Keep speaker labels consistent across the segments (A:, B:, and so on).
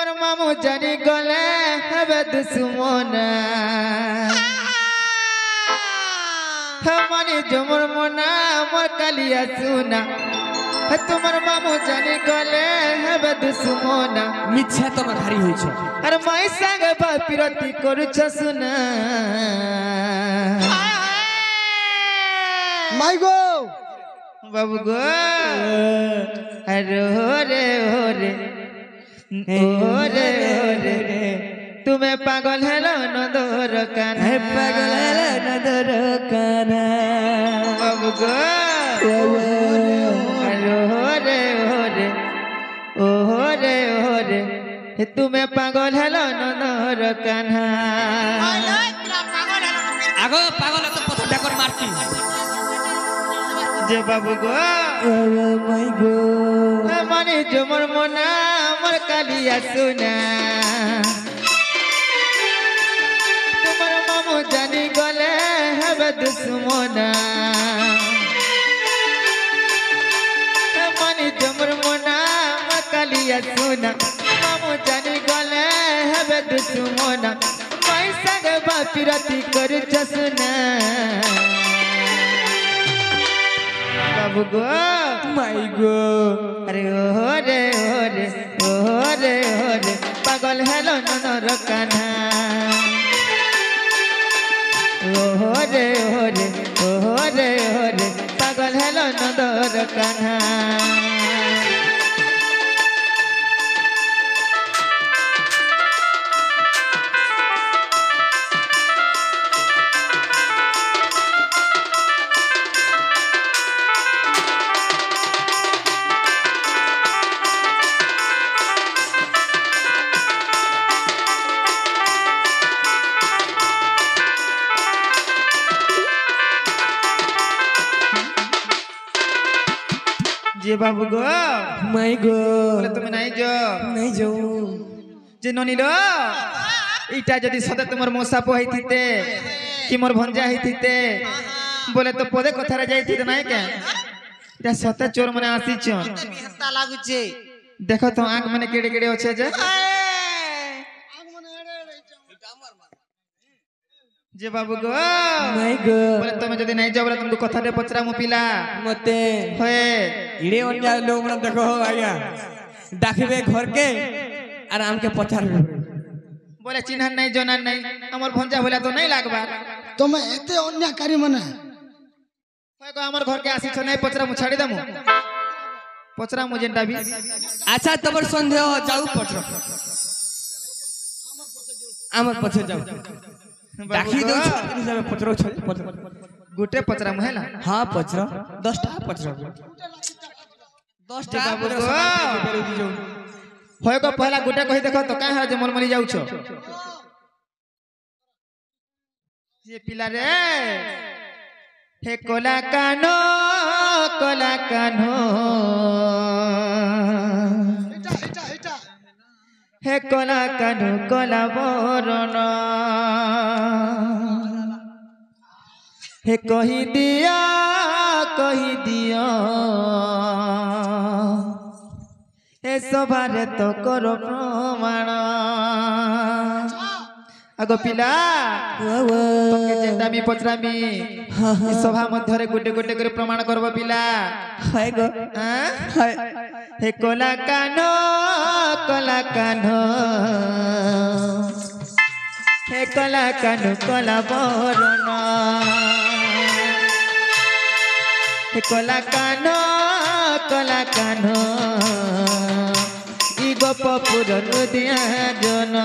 A: তোমার মামু জানি গলে হবে দুশ্মনা মানে জমর মনা আমার কালিয়া সুনা তোমার মামু জানি গলে হবে দুশ্মনা
B: মিথ্যা তোমার ভারী হয়েছ
A: আর মাই সাঙ্গে বাপিরতি করছ সুনা
C: মাই গো
A: বাবু গো আরে ওরে ওরে ওরে ওরে তুমি পাগল হেলো নদর কান
B: পাগল হেলো নদর কান
A: বাবু গো আরে ওরে ওরে ওরে ওরে তুমি পাগল হেলো নদর কান
B: আগো পাগল তো পথটা করে মারতি
A: যে বাবু গো
B: মাই গো
A: মানে জমর মনা আমার কালিয়া সুনা তোমার মামু জানি গলে হবে দুশ্মনা মানে জমর মনা আমার কালিয়া সুনা মামু জানি গলে হবে দুশ্মনা মাই সঙ্গে বাপিরতি করছ সুনা বাবু গো
B: মাই গো
A: আরে ওরে ওরে ওরে ওরে পাগল হেলো ননর কানা ওরে ওরে ওরে ওরে পাগল হেলো ননর কানা যে বাবু গো
B: মাই গো
A: বলে তুমি নাই
B: যাও
A: যে ননিল এইটা যদি সদা তোমার মোসাপ হইতিতে কি মোর ভঞ্জা হইতিতে বলে তো পদে কথারে যাইতিতে নাই কে এটা সতে চোর মানে আসিছ
C: হেতা লাগুছে
A: দেখো তো আঁখ মানে কেড়ে কেড়ে আছে যে যে বাবু গো
B: মাই গো
A: বলে তুমি যদি নাই যাও বলে তুমি কথাতে পচরামু পিলা
B: মতে
A: হয়ে
B: ইড়ে অন্য লোক মানে দেখো আজ্ঞা ডাকিবে ঘরকে আর আমকে পচারবে
A: বলে চিনহার নাই জনার নাই আমার ভঞ্জা হইলা তো নাই লাগবা
C: তুমি এতে অন্যায়কারী মানে
A: হয় গো আমার ঘরকে আসিছ নাই পচরামু ছাড়ি দামু পচরামু যেনটা বি
B: আচ্ছা তোমার সন্দেহ যাও পচর আমার পছে যাও ডাকি দઉં છું হিসাবে পচর পচর
A: গুটে পচরামু হেলা
B: হ্যাঁ পচর 10টা পচর 10টা
A: বাবু
B: পুরো
A: গো।
B: সমাজ করে দিও
A: হয় গো পহলা গুটে কহি দেখো তো কাই হয় যে মলমলি যাউছ যে পিলা রে হে কোলা কানো হে কোলা কানো কোলা বরণ হে কহি দিয়া হে সভারে তো কর প্রমাণ আগো পিলা তোকে যেটা আমি পচরামি এই সভা মধ্যে গুটে গুটে করে প্রমাণ করব পিলা
B: হয় গো
A: হ্যাঁ
B: হয়
A: হে কোলা কানো হে কোলা কানো কোলা বরণ হে কোলা কানো ই গোপ পুরন দিয়া জন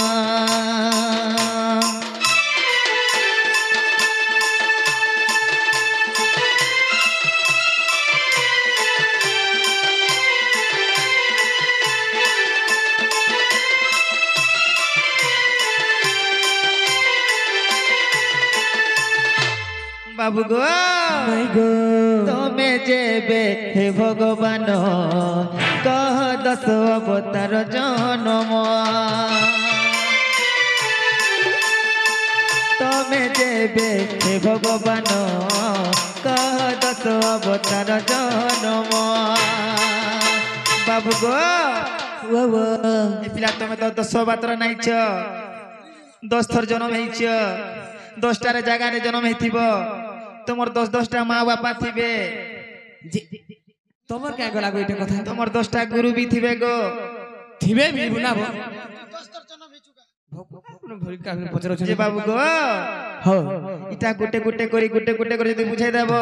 A: বাবু গো
B: মাই গো
A: তুমি যেবে হে ভগবান কহ 10 অবতার জনম তুমি যেবে হে ভগবান কহ 10 অবতার জনম বাবু গো ଏ ପିଲା ତମେ ତ 10 ବାତ୍ର ନାଇଛ 10 ଥର ଜନ୍ମ ହେଇଛ 10টাରେ ଜାଗାରେ ଜନ୍ମ ହେଇଥିବ তোমার 10টা মা বাপা থিবে
B: তোমার কে গলা কইতে কথা
A: তোমার 10টা গুরু বি থিবে গো
B: থিবে বি বুনা বো
C: 10 ଥର ଜନ୍ମ ହେଇଚୁକା
B: ভরি কা পচর
A: যে বাবু গো
B: হো
A: ইটা গুটে গুটে করে যদি বুঝাই দেব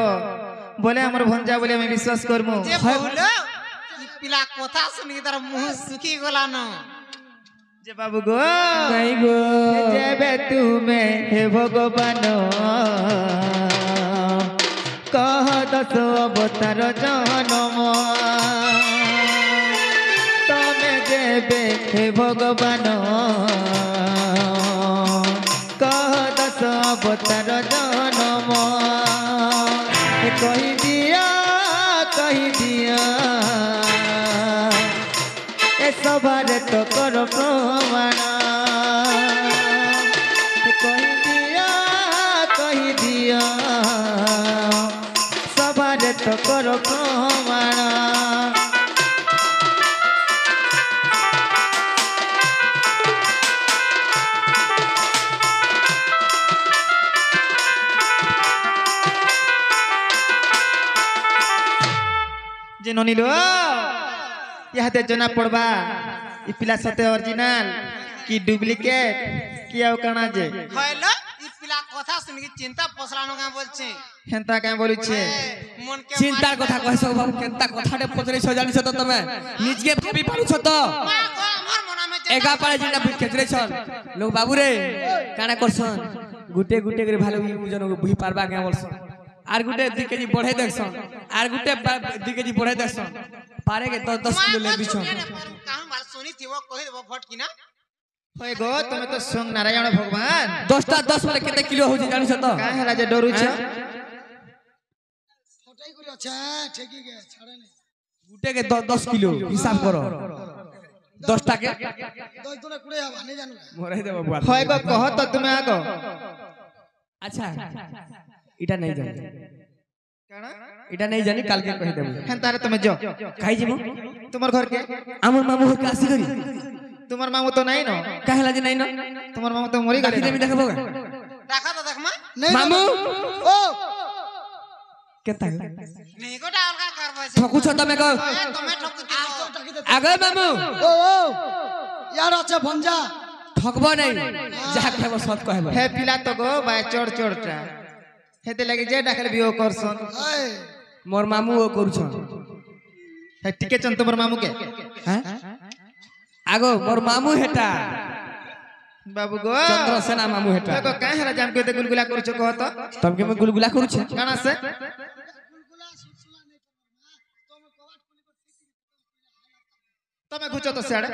A: বলে আমার ভঞ্জা বলে আমি বিশ্বাস করমু
C: যে কইলো ই পিলা কথা শুনি তার মুহ সুখী গলানো
A: যে বাবু গো
B: নাই গো
A: যেবে তুমি হে ভগবান কহ 10 অবতার জনম তুমি যেবে হে ভগবান কহ 10 অবতার জনম কহি দিয়া এ সবারে তো কর প্রমাণ কহি দিয়া সবারে তো কর প্রমাণ যে ননিল ইহাতে জনা পড়বা ই পিলা সতে অরিজিনাল কি ডুপ্লিকেট কি আও কানা যে
C: কইলো ই পিলা কথা শুনি চিন্তা পছলানো কা বলছে
A: হেনতা কাই বলুছে
C: মন কে
B: চিন্তার কথা কইছ বাবু কেনতা কথাতে পচরে সজানিছ তো তুমি নিজকে ভাবি পারুছ তো
C: মা গো আমার মন মে
B: একা পারে যেটা খেচরেছন লোক বাবু রে কানা করছন গুটে গুটে করে ভালো বুঝন বুঝি পারবা কে বলছন আর গুটে 2 কেজি বড়াই দেখছন আর গুটে 2 কেজি বড়াই দেখছন পারে কে 10 কিলো লে দিছন
C: কাম ভাল শুনি থিব কই দেব ফট কিনা
A: হই গো তুমি তো সং নারায়ণ ভগবান
B: 10টা 10 মানে কেতে কিলো হউছে জানিছ তো
A: কাই হলা যে ডরুছ
C: ফটাই করে আছে ঠিকই গে ছাড়ে নাই
B: গুটে কে 10 কিলো হিসাব করো 10 টাকে
C: 10 দুনে কুড়ে হবা নাই জানো
B: মরাই দেব বুয়া
A: হই গো কহ তো তুমি আগো
B: আচ্ছা এটা নাই জানি
A: কানা
B: এটা নাই জানি কালকে কই দেব
A: হেনতারে তুমি যাও
B: খাই যাবো
A: তোমার ঘর কে
B: আমার মামু ঘর কাশি করি
A: তোমার মামু তো নাই ন
B: কাহেলা যে নাই না
A: তোমার মামু তো মরি গেল
B: কাকি দেবি দেখাবো
C: দেখা তো দেখ মা
B: মামু
C: ও
B: কেতা
C: নেই গোটা অলগা করবো
B: ঠকুছ তুমি কও
C: তুমি ঠকু দিও
B: আগে মামু
C: ও ইয়ার আছে ভঞ্জা
B: ঠকব নাই যাহা কহব সত কহব
A: হে পিলা তো গো বাই চড়টা হেতে লাগি যে ডাকলে বিও করছন
C: এই
B: মোর মামু ও করুছ
A: হে টিকে চন তোমার মামুকে
B: হ্যাঁ আগো মোর মামু হেটা
A: বাবু গো
B: চন্দ্রসেনা মামু হেটা
A: দেখো কাই হলা জাম কইতে গুলগুলা করছ কহ তো
B: তমকে মে গুলগুলা করুছ
A: কানা সে তুমি ঘুচ তো সেড়ে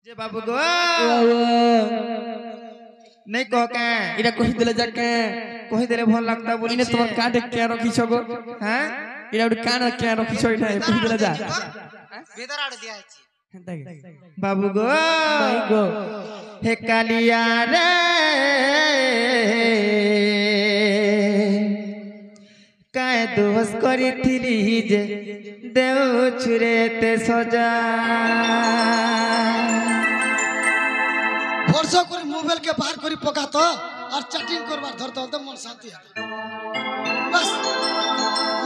A: যে বাবু গো নাই কহ কে
B: এটা কহি দিলে যাকে
A: কহি দিলে ভাল লাগতা বলি
B: ইনে তোমার কাটে কে রাখিছ গো
A: হ্যাঁ
B: এটা ওটা কান কে রাখিছ এটা কহি দিলে যা
C: ভেতর আড়ে দিয়া আছে
A: বাবু গো
B: নাই গো
A: হে কালিয়া রে কায় দোষ করিছিলি যে দেউ ছুরেতে সজা
C: ভরসা করে মোবাইল কে বাহার করি পকাতো আর চ্যাটিং করবার ধরতে হতে মন শান্তি হবে বাস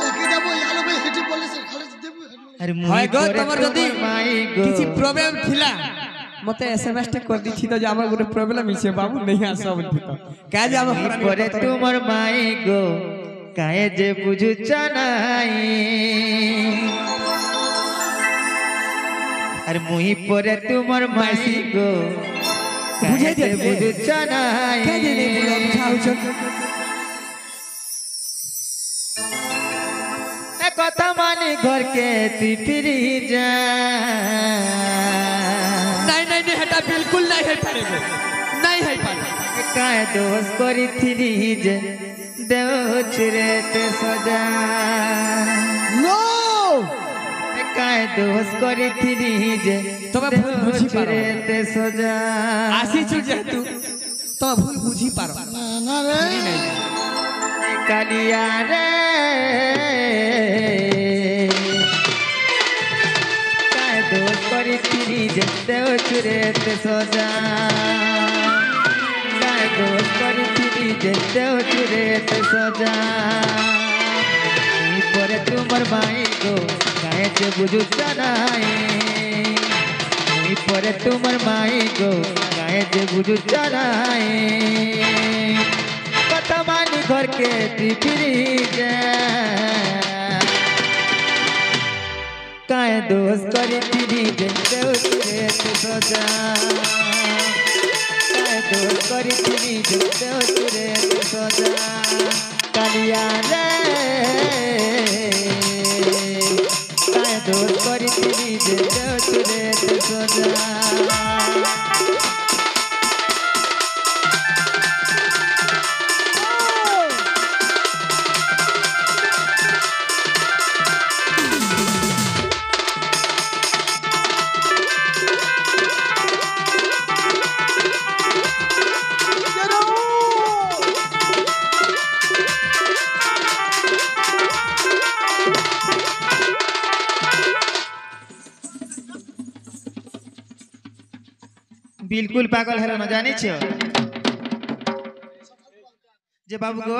C: লেখি দেব ইয়ালো ভাই হেটি বলেছে খালি দেব
A: আরে
B: হয় গো তোমার যদি
A: মাই গো
B: কিছু প্রবলেম থিলা মতে এসএমএস তে কর দিছি তো যে আমার গোটে প্রবলেম হিসে বাবু নেই আসা বলতি তো কাজ আমার
A: পরে তোমার মাই গো কায়ে যে বুঝুছ নাই আর মুই পরে তোমার মাসি গো
B: বুঝাই দে
A: বুঝুছ নাই
B: কাজ নেই বলো বুঝাউছ
A: এ কথা মানে ঘরকে তুই ফিরি যা
B: নাই নাই নাই হেটা বিলকুল নাই হে পারে নাই হে পারে
A: কায় দোষ করিছিলি যে দেও ছুরেতে সজা
C: নো
A: কায় দোষ করিছিলি যে
B: তবে ভুল বুঝি পারো
A: ছুরেতে সজা
B: আসিছু যেহেতু তবে ভুল বুঝি পারো
C: না না রে
A: কালিয়া রে কায় দোষ যেতে চুরেতে সজা কায় দোষ করিছিলি যেতে চুরেতে সজা পরে তোমার ভাই গো গায়ে যে বুঝুছ নাই পরে তোমার মাই গো গায়ে যে বুঝুছ নাই কথা মানি ঘরকে তুই ফিরি যা কায় দোষ করে ফিরি যেতে চুরেতে সজা কায় দোষ করে ফিরি যেতে চুরেতে সজা কালিয়া রে কায় দোষ করে ফিরি যেতে চুরেতে সজা बिल्कुल पागल है न जानी छो जे बाबू गो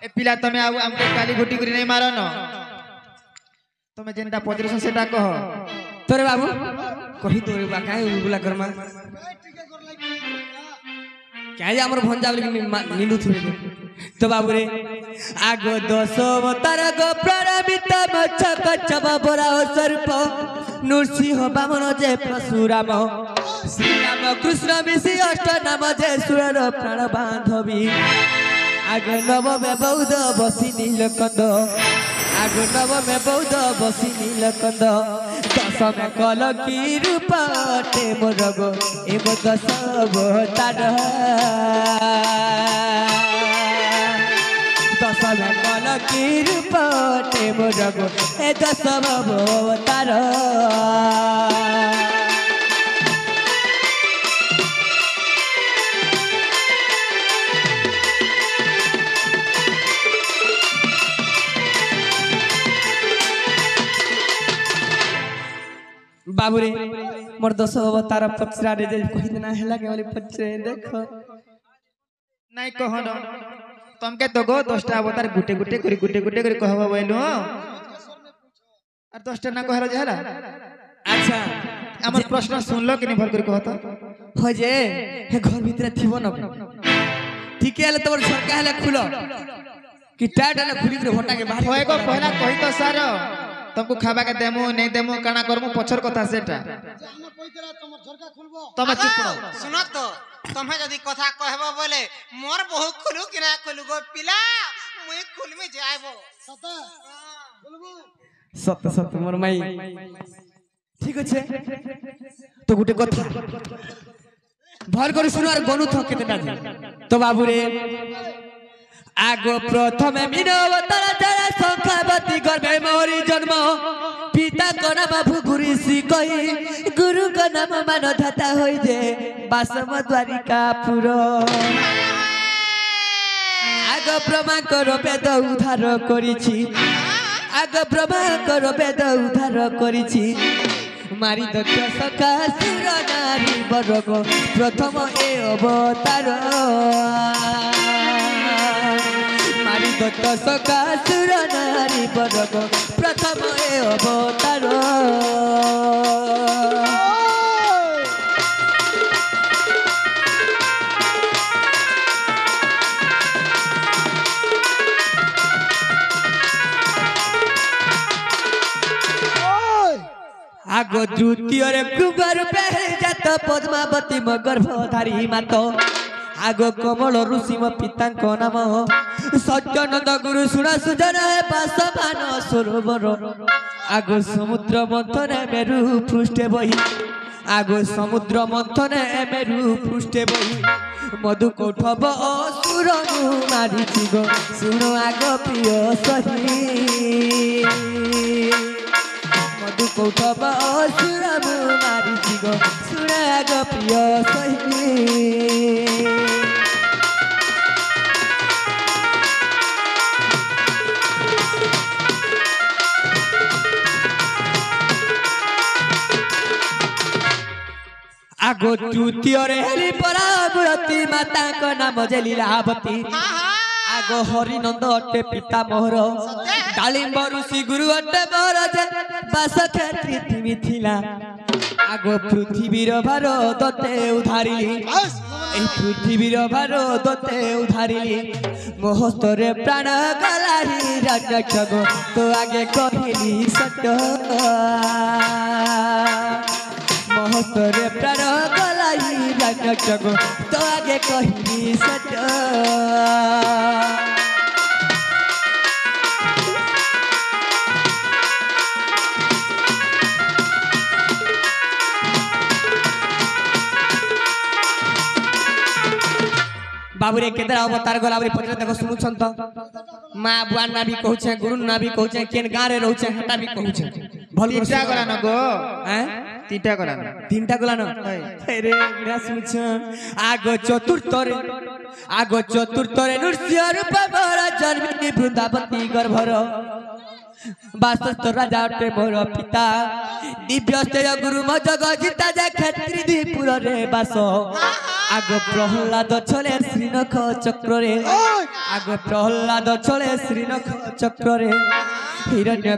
A: ए पिला तमे आउ हमके काली घुटी करी नहीं मारो न तमे जेनटा पजरस सेटा कह
B: तोरे बाबू कही तोरे बा काहे उगला करमा काहे हमर भंजा बोली नीलू थुरे तो बाबू रे आगो दसो अवतार गो प्रारंभित मच्छ कच्छप बोरा सर्प नृसिंह बामन जे परशुराम श्रीराम कृष्ण मिशी अष्ट नाम जे सुरर प्राण बांधवी आग नव में बौद्ध बसी नीलकंद आग नव में बौद्ध बसी नीलकंद दस में कल की रूपटे मोरग एव दस अवतार दस में कल की रूपटे मोरग ए दस अवतार बाबूरे मोर दस अवतार पचरा रे कहि देना हैला के वाली पचरे देखो
A: नहीं कह न तमके तो गो 10टा अवतार गुटे गुटे करी कहबो बोलू और 10टा ना कहला जहला
B: अच्छा
A: हमर प्रश्न सुनलो कि नहीं भल करी कहत
B: हो जे हे घर भीतर थिबो न ठीक है तोर सरका हैला खुलो कि टाट हैला खुली के होटा के बाहर
A: होएगो पहला कहि तो सर तुमको खाबा के देमु नहीं देमु काना करमु पछर कथा सेटा
C: हम कहितरा तमर झरका खुलबो
A: तुम चुप रहो
D: सुनो तो तुम्हें यदि कथा कहबो बोले मोर बहु खुलू कि ना खुलू गो पिला मुई खुल में जाइबो
C: सता खुलबो
B: सत सत मोर माई ठीक আছে तो गुटे कथा भल कर सुनो और गनु थ केतेटा तो बाबू रे आगो प्रथम मीनो अवतार जरा संखावती गर्भे मोरी जन्म पिता को नाम भुगुरी सी कही गुरु को नाम मानधाता होई जे बासम द्वारिकापुर आगो ब्रह्मा को वेद उद्धार करिछि आगो ब्रह्मा को वेद उद्धार करिछि मारी दक्ष सखा सुर नारी बरग प्रथम ए अवतार मारी दत्त सखा सुर नारी बरग प्रथम ए अवतार आगो द्वितीय रे कुमार रूपे जात पद्मावती म गर्भधारी मात आगो कमल ऋषि म पिता को नाम सत्यनंद गुरु सुन सुजन पासमान सरोवर आगो समुद्र मंथन मेरु पृष्ठे बही आगो समुद्र मंथन मेरु पृष्ठे बही मधु कौठब असुर मारी गो सुनो आगो प्रिय सही मधु कौठब असुर मारी गो सुनो आगो प्रिय सही आगो तृतीय रे हेली परावती माता को नाम जे लीलावती आगो हरिनंद अटे पिता मोहर डालिंब ऋषि गुरु अटे मोहर जे बास क्षेत्री तिमी थिला आगो पृथ्वीर भार दते उधारिली এই পৃথিবীর ভার দতে উধারিলি মোহস্তরে প্রাণ গলারি রাজক তো আগে কহিলি সত্য মোহস্তরে প্রাণ গলারি রাজক তো আগে কহিলি সত্য बाबूरे केदर अवतार गला बाबूरे पत्र देखो सुनुछन त मां बुआ ना भी कहू छे गुरु ना भी कहू छे केन गां रे रहू छे हटा भी कहू छे भल
A: तीटा गला न गो
B: हैं
A: तीटा गला न
B: तीनटा गला न अरे मेरा सुनुछन आगो चतुर्थ रे नृसिंह रूप मोर जन्मी वृंदावती गर्भर बासस्त राजा अटे मोर पिता दिव्य स्तेय गुरु म जग जीता जा क्षेत्री दीपुर रे बास आगो प्रहलाद छले श्रीनख चक्र रे आगो प्रहलाद छले श्रीनख चक्र रे हिरण्य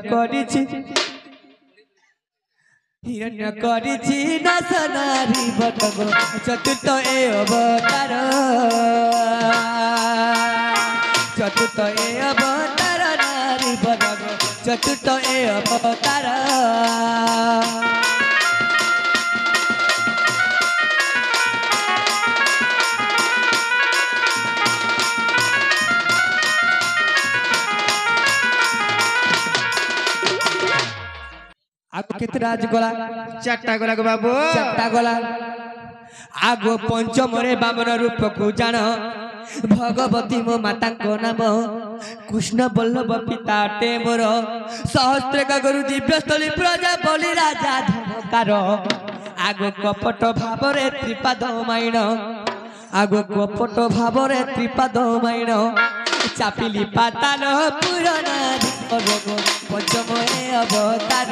B: करिछि नास नारी बटग चतुर्थ ए अवतार नारी बटग चतुर्थ ए अवतार आगो केते राज गला
A: चारटा गला गो बाबू
B: चारटा गला आगो पंचम रे बामन रूप को जान भगवती मो माता को नाम कृष्ण बल्लभ पिता टे मोर सहस्त्र गुरु दिव्य स्थली प्रजा बलि राजा धनकार आगो कपट भाव रे त्रिपाद माइण आगो कपट भाव रे त्रिपाद माइण चापिली पाताल पुराना रोग पंचम अवतार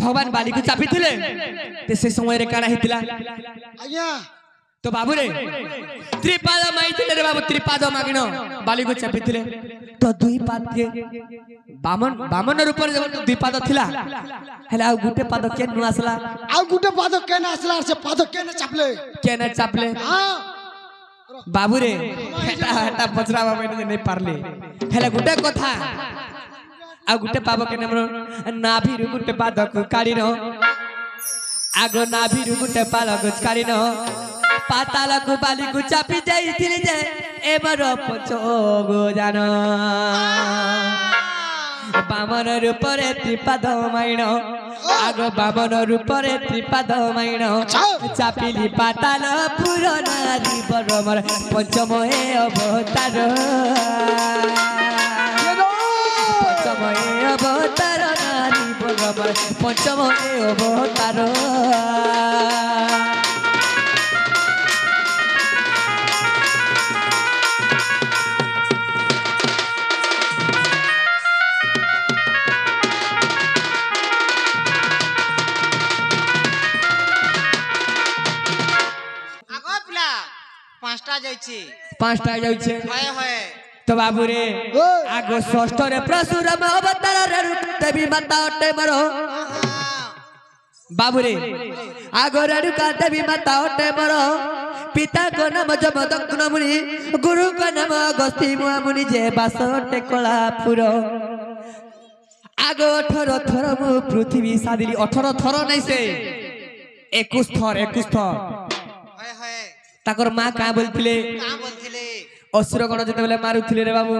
B: भगवान बाली को चापी थिले ते से समय रे काना हितला
C: आज्ञा
B: तो बाबू रे त्रिपाद माई थिले रे बाबू त्रिपाद मागिनो बाली को चापी थिले तो दुई पाद के बामन रूप रे जब दुई पाद थिला हेला गुटे पाद के नु आसला
C: आ गुटे पाद केना असला से पाद केना
B: चापले
C: हां
B: बाबू रे हेटा पचरावा में नहीं पारले हेला गुटे कथा आ गुटे पाब के नमर नाभि रु गुटे पाद को काढिनो आगो नाभि रु गुटे पाल को काढिनो पाताल को बाली को चापी जाइथिले जे एबर पचोगो जान बामन रूप रे त्रिपाद माइण आगो बामन रूप रे त्रिपाद माइण चापिली पाताल पुरनारी बरमर पंचम हे अवतार अवतार नारी बरमर पंचम हे अवतार पांचटा जाइछे तो बाबू रे आगो षष्ठ रे परशुराम अवतार रे देवी माता अटे मरो बाबू रे आगो रेणुका देवी माता अटे मरो पिता को नाम जमदग्न मुनि गुरु को नाम अगस्त्य मुनि जे बास अटे कलापुर आगो 18 थर मु पृथ्वी सादिली 18 थर नै से 21 थर ताकर मां का बोलथिले असुर गण जते बेले मारुथिले रे बाबू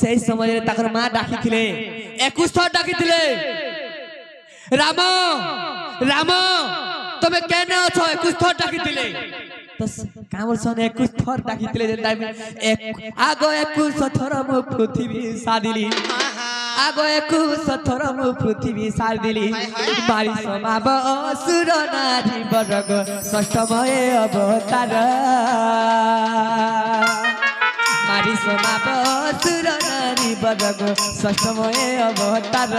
B: सही समय रे ताकर मां डाकिथिले 21 थर डाकिथिले राम राम तमे केने अछो 21 थर डाकितिले तो कामर सन 21 थर डाकितिले जे टाइम एक आगो 21 थर मु पृथ्वी सादिली आगो 21 थर मु पृथ्वी सादिली मारी समाब असुर नारी वर्ग षष्ठमय अवतार मारी समाब असुर नारी वर्ग षष्ठमय अवतार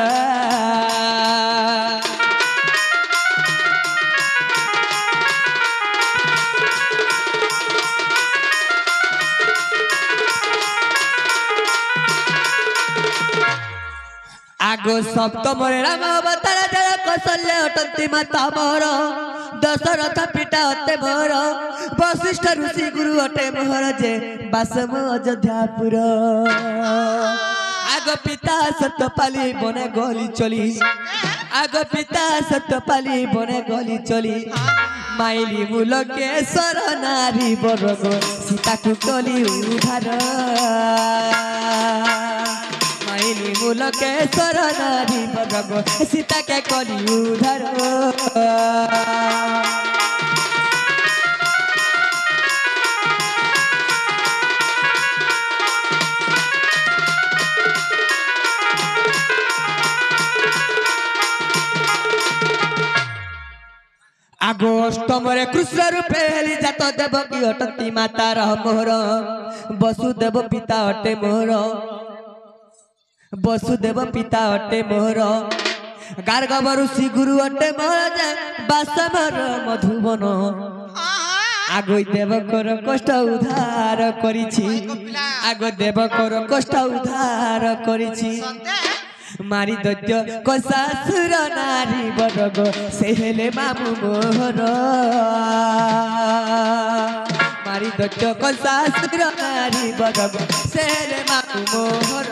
B: आगो सप्तम राम अवतार जय कौशल्य अटंती माता मोर दशरथ पिता अते मोर वशिष्ठ ऋषि गुरु अटे मोर जे बासम अयोध्यापुर आगो पिता सत्यपाली बने गली चली आगो पिता सत्यपाली बने गली चली माइली मूल केशर नारी वर्ग सीता को कली उधार माइली मूल केशर नारी वर्ग सीता के कली उधार आगो अष्टम कृष्ण रूपे हेली जात देवकी अटंती माता मोर वसुदेव पिता अटे मोर वसुदेव पिता अटे मोर गार्गव ऋषि गुरु अटे मोर बासमर मधुबन आगो देवकर कष्ट उद्धार करिछि आगो देवकर कष्ट उद्धार करिछि मारी दैत्य कसासुर नारी वर्ग से हेले मामु मोहर मारी दैत्य कसासुर नारी वर्ग से हेले मामु मोहर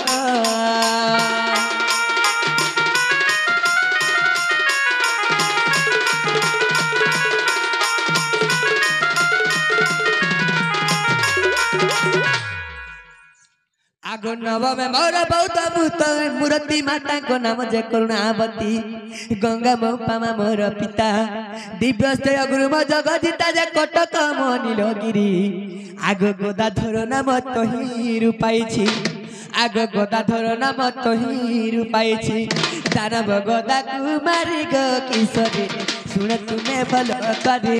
B: आगो नवमे मोर बहुत भूत मूर्ति माता को नाम जय करुणावती गंगा मौपामा मोर पिता दिव्य स्तेय गुरु म जगजिता जे कटक मनिलगिरी आगो गदाधर नाम तहिरु पाइछि आगो गदाधर नाम तहिरु पाइछि दानव गदा कुमारी ग किशोरी सुन तुमे भल करे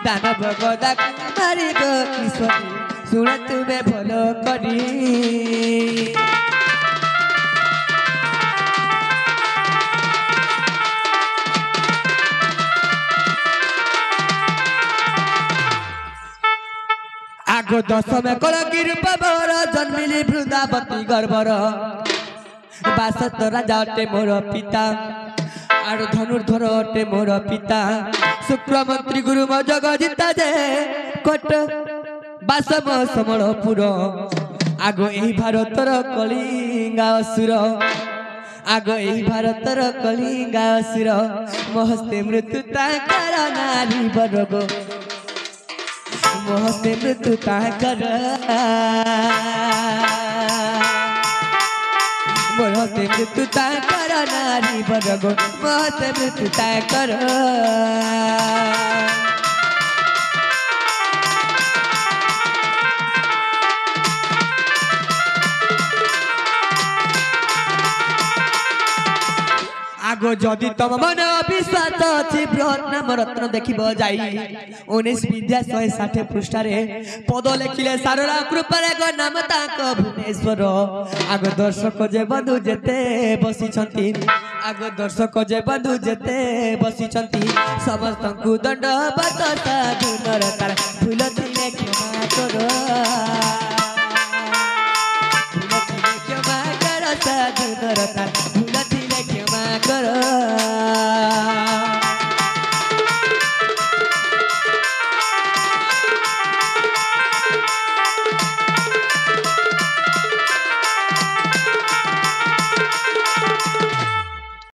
B: दानव गदा कुमारी ग किशोरी सुन तुम्हें भलो करी आगो दशमे कलकी रूप मोर जन्मिली वृंदावती गर्भर बासत राजा अटे मोर पिता आर धनुर्धर अटे मोर पिता शुक्र मंत्री गुरु म जगजिता जे कट बासम समलपुर आगो एही भारतर कलिंगा असुर आगो एही भारतर कलिंगा असुर महस्ते मृत्यु ताकर नारी वर्ग महस्ते मृत्यु ताकर महस्ते मृत्यु ताकर नारी वर्ग महस्ते मृत्यु ताकर आगो जदि तम मन अविश्वास अच्छी बृहत नाम रत्न देखिब जाई 19 विद्या 160 पृष्ठारे पद लेखिले सारला कृपारे गो नाम ताक भुवनेश्वर आगो दर्शक जे बंधु जेते बसी छंती आगो दर्शक जे बंधु जेते बसी छंती समस्त को दंड बत साधु नरतार फूल दिले क्षमा करो फूल दिले क्षमा करो साधु नरतार